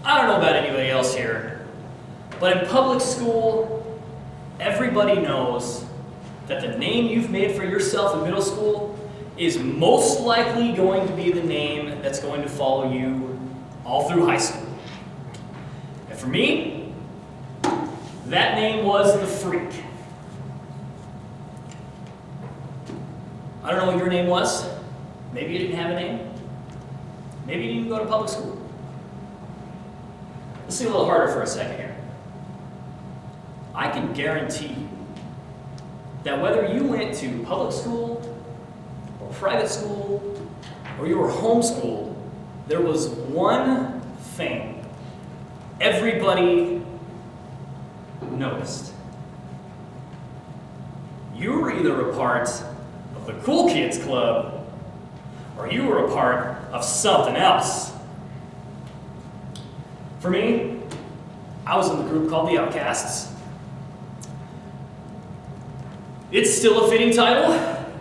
I don't know about anybody else here, but in public school, everybody knows that the name you've made for yourself in middle school is most likely going to be the name that's going to follow you all through high school. And for me, that name was the Freak. I don't know what your name was. Maybe you didn't have a name. Maybe you didn't go to public school. Let's see a little harder for a second here. I can guarantee you that whether you went to public school or private school or you were homeschooled, there was one thing everybody noticed. You were either a part of the cool kids club or you were a part of something else. For me, I was in the group called the Outcasts. It's still a fitting title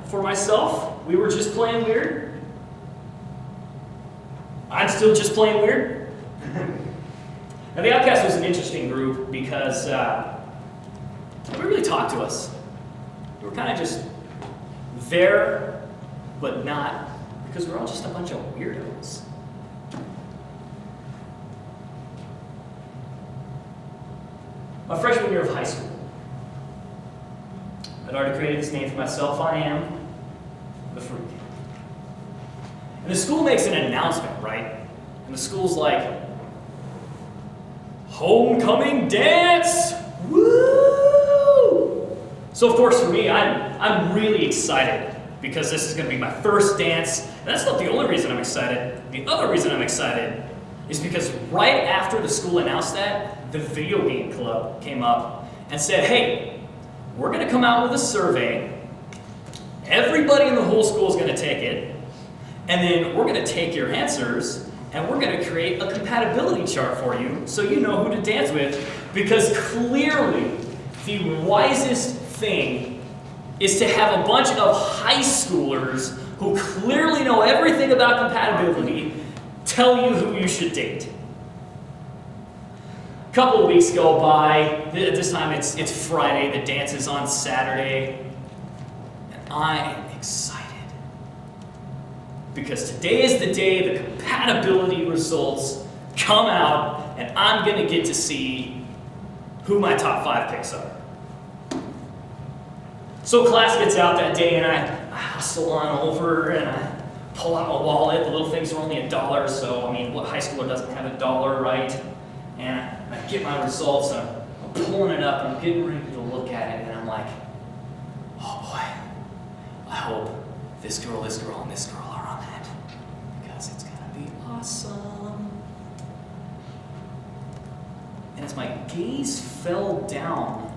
for myself. We were just plain weird. I'm still just plain weird. Now, the Outcasts was an interesting group because nobody really talked to us. We were kind of just there, but not, because we're all just a bunch of weirdos. My freshman year of high school, I'd already created this name for myself. I am the Freak. And the school makes an announcement, right? And the school's like, homecoming dance! Woo! So of course for me, I'm really excited because this is going to be my first dance. And that's not the only reason I'm excited. The other reason I'm excited is because right after the school announced that, the video game club came up and said, hey, we're going to come out with a survey. Everybody in the whole school is going to take it. And then we're going to take your answers and we're going to create a compatibility chart for you so you know who to dance with. Because clearly, the wisest thing is to have a bunch of high schoolers who clearly know everything about compatibility tell you who you should date. A couple of weeks go by. At this time it's Friday. The dance is on Saturday. And I am excited. Because today is the day the compatibility results come out and I'm going to get to see who my top 5 picks are. So class gets out that day and I hustle on over and I pull out my wallet. The little things are only $1, so I mean, what high schooler doesn't have $1, right? And I get my results and I'm pulling it up and I'm getting ready to look at it and I'm like, oh boy, I hope this girl, and this girl are on that because it's gonna be awesome. And as my gaze fell down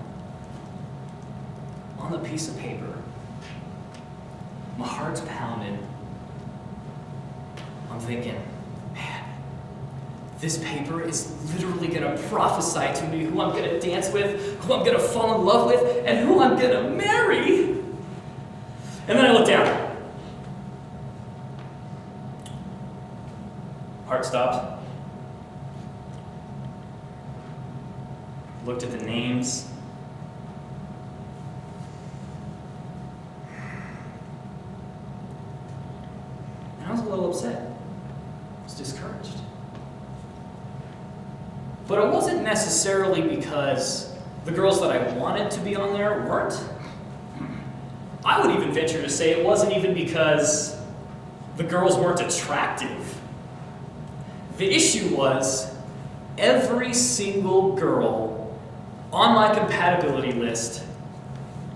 on the piece of paper, my heart's pounding. I'm thinking, man, this paper is literally going to prophesy to me who I'm going to dance with, who I'm going to fall in love with, and who I'm going to marry. And then I look down. Heart stopped. Looked at the names. And I was a little upset. I was discouraged. But it wasn't necessarily because the girls that I wanted to be on there weren't. I would even venture to say it wasn't even because the girls weren't attractive. The issue was every single girl on my compatibility list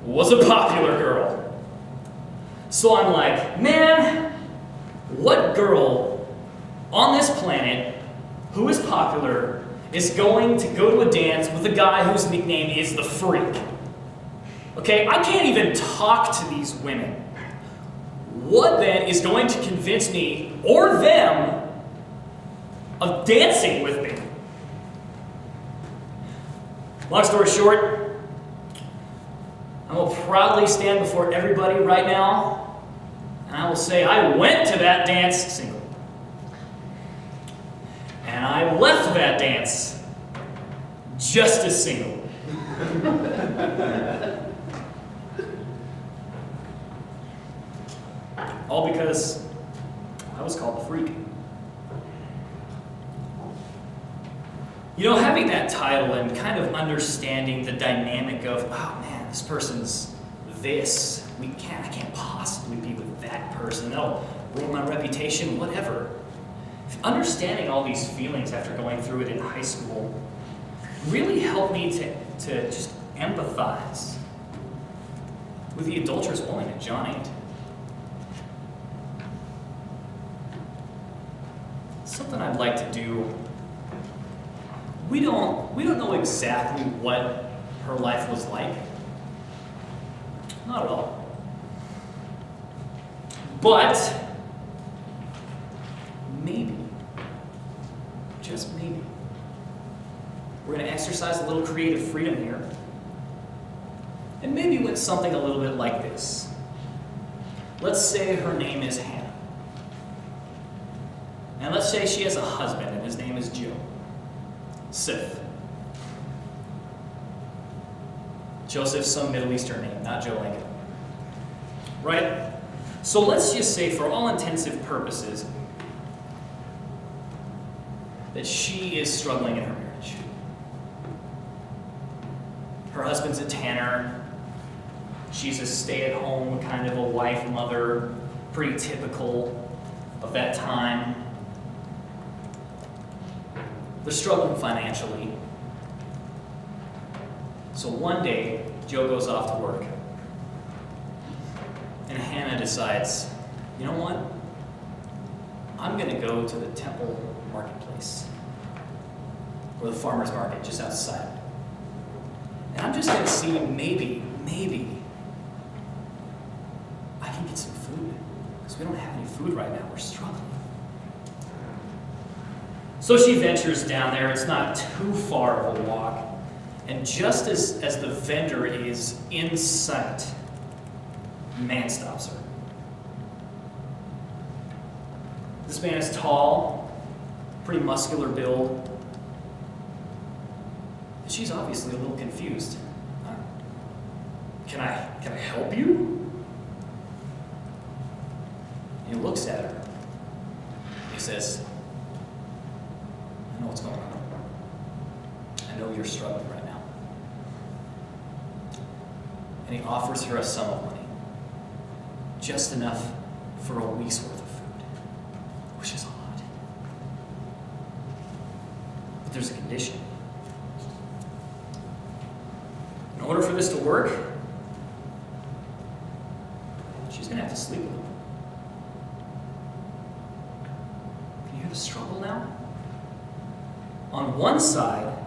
was a popular girl. So I'm like, man, what girl on this planet who is popular is going to go to a dance with a guy whose nickname is the Freak? Okay, I can't even talk to these women. What then is going to convince me or them of dancing with me? Long story short, I will proudly stand before everybody right now, and I will say I went to that dance single. And I left that dance just as single. All because I was called a freak. You know, having that title and kind of understanding the dynamic of, oh man, this person's this. I can't possibly be with that person. That'll ruin my reputation, whatever. Understanding all these feelings after going through it in high school really helped me to just empathize with the adulterous woman at John 8. Something I'd like to do. We don't know exactly what her life was like. Not at all. But maybe, just maybe, we're going to exercise a little creative freedom here. And maybe with something a little bit like this. Let's say her name is Hannah. And let's say she has a husband and his name is Joe. Sif. Joseph's some Middle Eastern name, not Joe Lincoln. Right? So let's just say, for all intensive purposes, that she is struggling in her marriage. Her husband's a tanner. She's a stay-at-home kind of a wife, mother, pretty typical of that time. They're struggling financially. So one day, Joe goes off to work. And Hannah decides, you know what? I'm going to go to the Temple Marketplace, or the farmer's market just outside. And I'm just going to see maybe I can get some food. Because we don't have any food right now. We're struggling. So she ventures down there. It's not too far of a walk. And just as the vendor is in sight, a man stops her. This man is tall, pretty muscular build. And she's obviously a little confused. Can I help you? And he looks at her. He says, I know what's going on. I know you're struggling right now. And he offers her a sum of money. Just enough for a week's worth of food. Which is a lot. But there's a condition. In order for this to work, she's going to have to sleep with him. Can you hear the struggle now? On one side,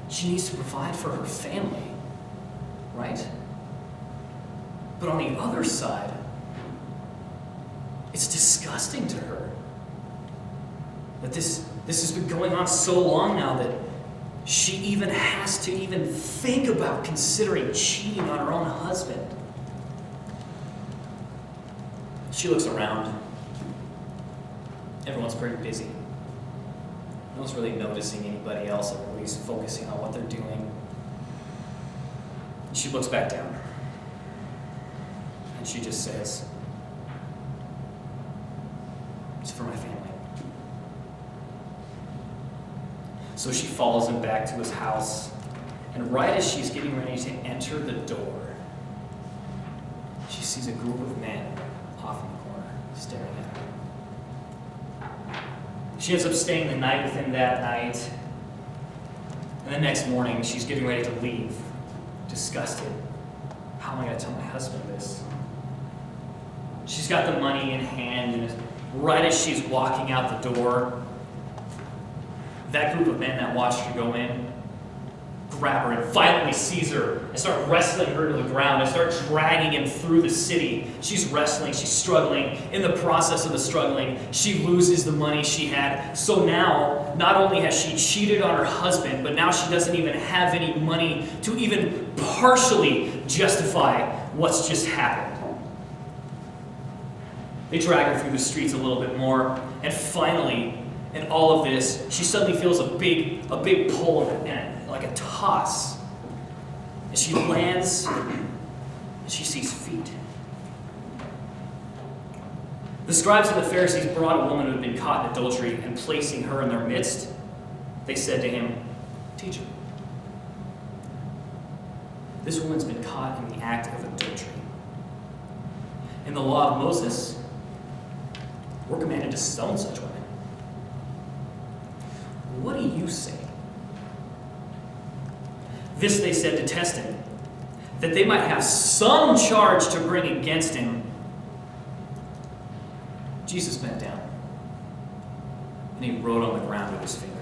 she needs to provide for her family, right? But on the other side, it's disgusting to her that this has been going on so long now that she even has to even think about considering cheating on her own husband. She looks around. Everyone's pretty busy. No one's really noticing anybody else. Everybody's focusing on what they're doing. She looks back down. And she just says, it's for my family. So she follows him back to his house. And right as she's getting ready to enter the door, she sees a group of men off in the corner staring at her. She ends up staying the night with him that night. And the next morning, she's getting ready to leave, disgusted. How am I going to tell my husband this? She's got the money in hand, and right as she's walking out the door, that group of men that watched her go in grab her and violently seize her and start wrestling her to the ground and start dragging him through the city. She's wrestling, she's struggling. In the process of the struggling, she loses the money she had. So now, not only has she cheated on her husband, but now she doesn't even have any money to even partially justify what's just happened. They drag her through the streets a little bit more, and finally, in all of this, she suddenly feels a big pull and like a toss. And she lands and she sees feet. The scribes and the Pharisees brought a woman who had been caught in adultery, and placing her in their midst, they said to him, "Teacher, this woman's been caught in the act of adultery. In the law of Moses, we're commanded to stone such women. What do you say?" This they said to test him, that they might have some charge to bring against him. Jesus bent down, and he wrote on the ground with his finger.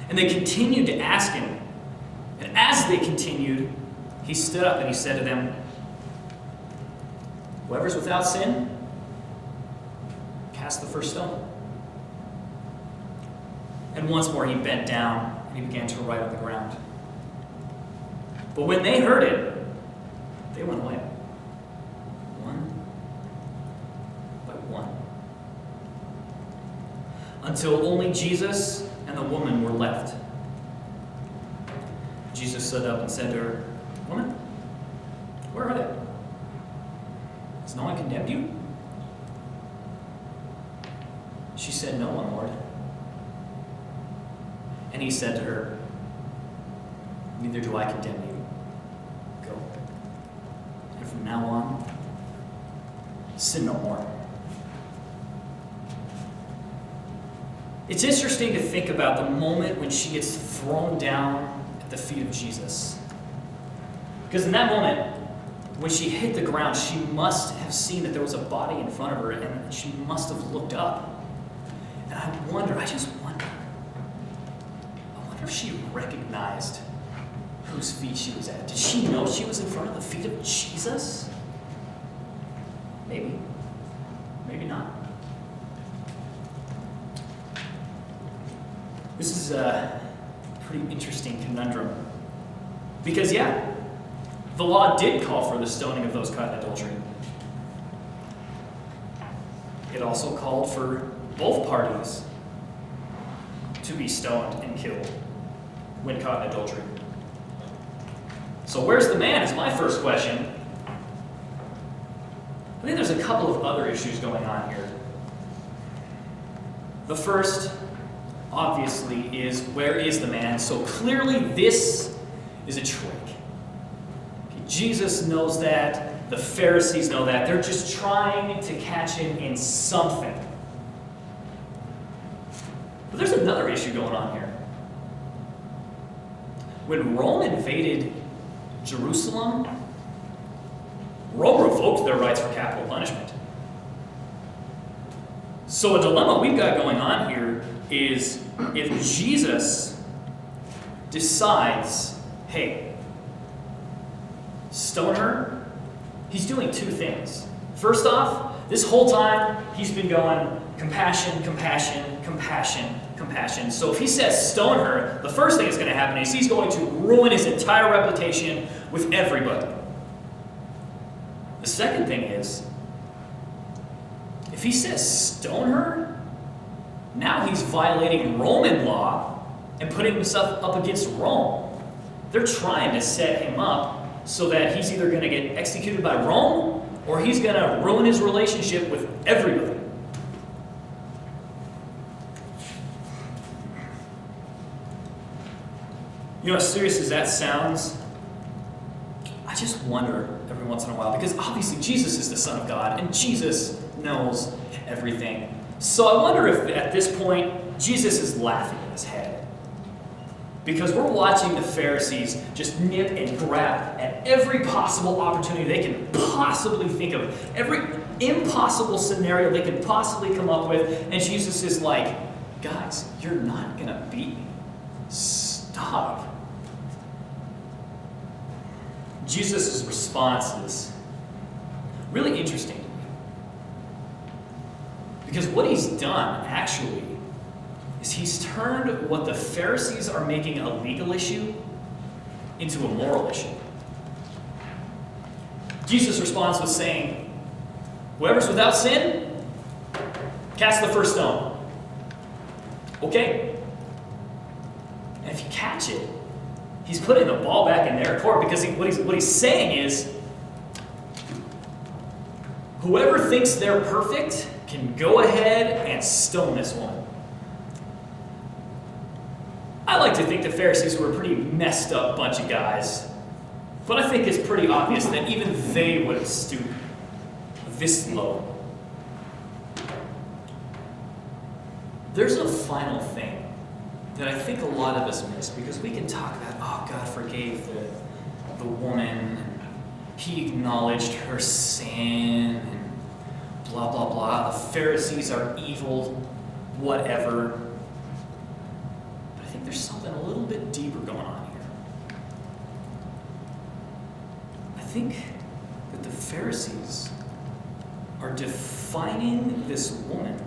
And they continued to ask him. And as they continued, he stood up and he said to them, "Whoever's without sin, cast the first stone." And once more he bent down and he began to write on the ground. But when they heard it, they went away, one by one, until only Jesus and the woman were left. Jesus stood up and said to her, "Woman, where are they? Has no one condemned you?" She said, "No one, Lord." And he said to her, "Neither do I condemn you. Go. And from now on, sin no more." It's interesting to think about the moment when she gets thrown down at the feet of Jesus. Because in that moment, when she hit the ground, she must have seen that there was a body in front of her, and she must have looked up. And I just wonder if she recognized whose feet she was at. Did she know she was in front of the feet of Jesus? Maybe. Maybe not. This is a pretty interesting conundrum. Because, the law did call for the stoning of those caught in adultery. It also called for both parties to be stoned and killed when caught in adultery. So where's the man is my first question. I think there's a couple of other issues going on here. The first, obviously, is where is the man? So clearly this is a trick. Jesus knows that. The Pharisees know that. They're just trying to catch him in something. But there's another issue going on here. When Rome invaded Jerusalem, Rome revoked their rights for capital punishment. So a dilemma we've got going on here is if Jesus decides, hey, stone her, he's doing two things. First off, this whole time he's been going compassion, compassion, compassion, compassion. So if he says stone her, the first thing that's going to happen is he's going to ruin his entire reputation with everybody. The second thing is, if he says stone her, now he's violating Roman law and putting himself up against Rome. They're trying to set him up so that he's either going to get executed by Rome or he's going to ruin his relationship with everybody. You know, as serious as that sounds, I just wonder every once in a while, because obviously Jesus is the Son of God and Jesus knows everything. So I wonder if at this point Jesus is laughing in his head. Because we're watching the Pharisees just nip and grab at every possible opportunity they can possibly think of, every impossible scenario they can possibly come up with, and Jesus is like, guys, you're not going to beat me. Stop. Jesus' response is really interesting to me. Because what he's done, actually, is he's turned what the Pharisees are making a legal issue into a moral issue. Jesus' response was saying, whoever's without sin, cast the first stone. Okay. And if you catch it, he's putting the ball back in their court because what he's saying is, whoever thinks they're perfect can go ahead and stone this woman. I like to think the Pharisees were a pretty messed up bunch of guys, but I think it's pretty obvious that even they would have stooped this low. There's a final thing that I think a lot of us miss, because we can talk about, oh, God forgave the woman, he acknowledged her sin, and blah, blah, blah. The Pharisees are evil, whatever. But I think there's something a little bit deeper going on here. I think that the Pharisees are defining this woman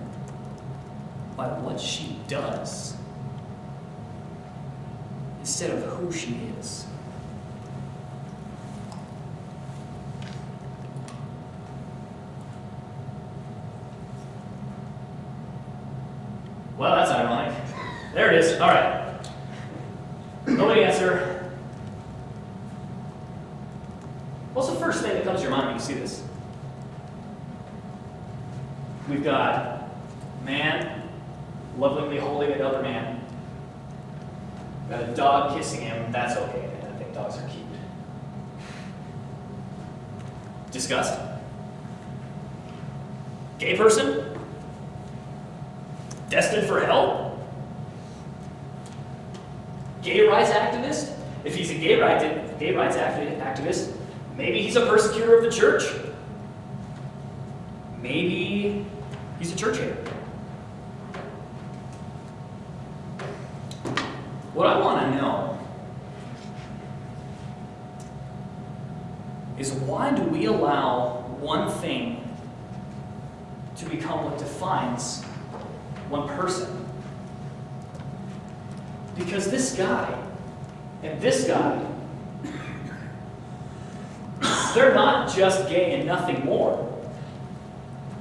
by what she does instead of who she is. Well, that's ironic. There it is. All right. Nobody answer. What's the first thing that comes to your mind when you see this? We've got a man lovingly holding another man. We've got a dog kissing him. That's okay. I think dogs are cute. Disgust. Gay person? Destined for hell? Gay rights activist? If he's a gay rights activist, maybe he's a persecutor of the church. Maybe he's a church hater. What I want to know is, why do we allow one thing to become what defines one person? Because this guy and this guy, they're not just gay and nothing more.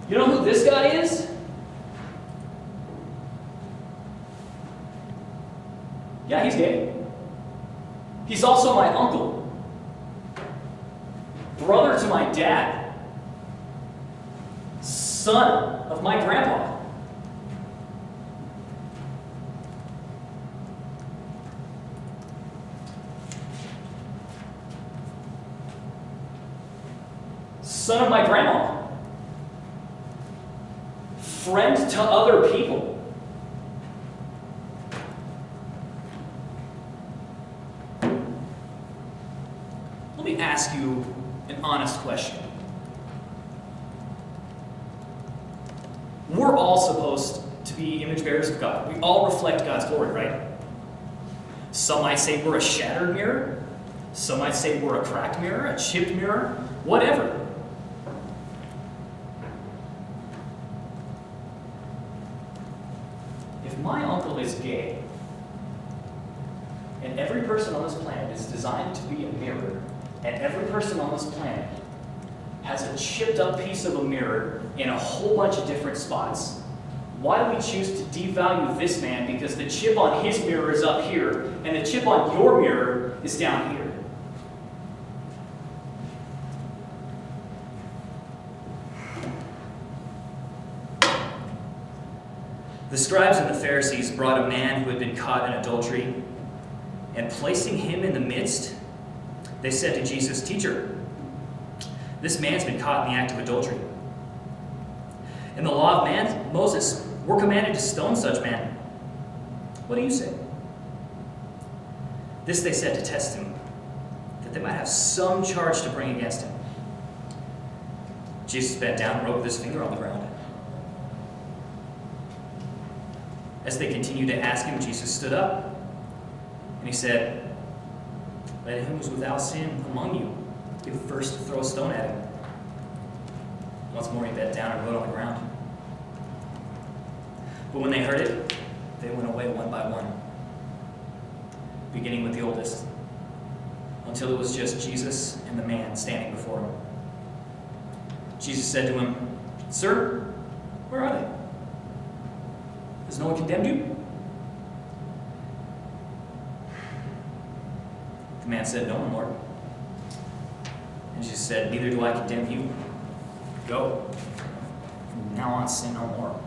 You know who this guy is? Yeah, he's gay. He's also my uncle, brother to my dad, son of my grandpa. Son of my grandma. Friend to other people. Let me ask you an honest question. We're all supposed to be image bearers of God. We all reflect God's glory, right? Some might say we're a shattered mirror. Some might say we're a cracked mirror, a chipped mirror, whatever. If my uncle is gay, and every person on this planet is designed to be a mirror, and every person on this planet has a chipped up piece of a mirror in a whole bunch of different spots, why do we choose to devalue this man because the chip on his mirror is up here, and the chip on your mirror is down here? The scribes and the Pharisees brought a man who had been caught in adultery, and placing him in the midst, they said to Jesus, "Teacher, this man's been caught in the act of adultery. In the law of Moses, we're commanded to stone such men. What do you say?" This they said to test him, that they might have some charge to bring against him. Jesus bent down and wrote with his finger on the ground. As they continued to ask him, Jesus stood up, and he said, "Let him who's without sin among you be the first to throw a stone at him." Once more he bent down and wrote on the ground. But when they heard it, they went away one by one, beginning with the oldest, until it was just Jesus and the man standing before him. Jesus said to him, "Sir, where are they? Has no one condemned you?" The man said, "No, my lord." And Jesus said, "Neither do I condemn you. Go. From now on, sin no more."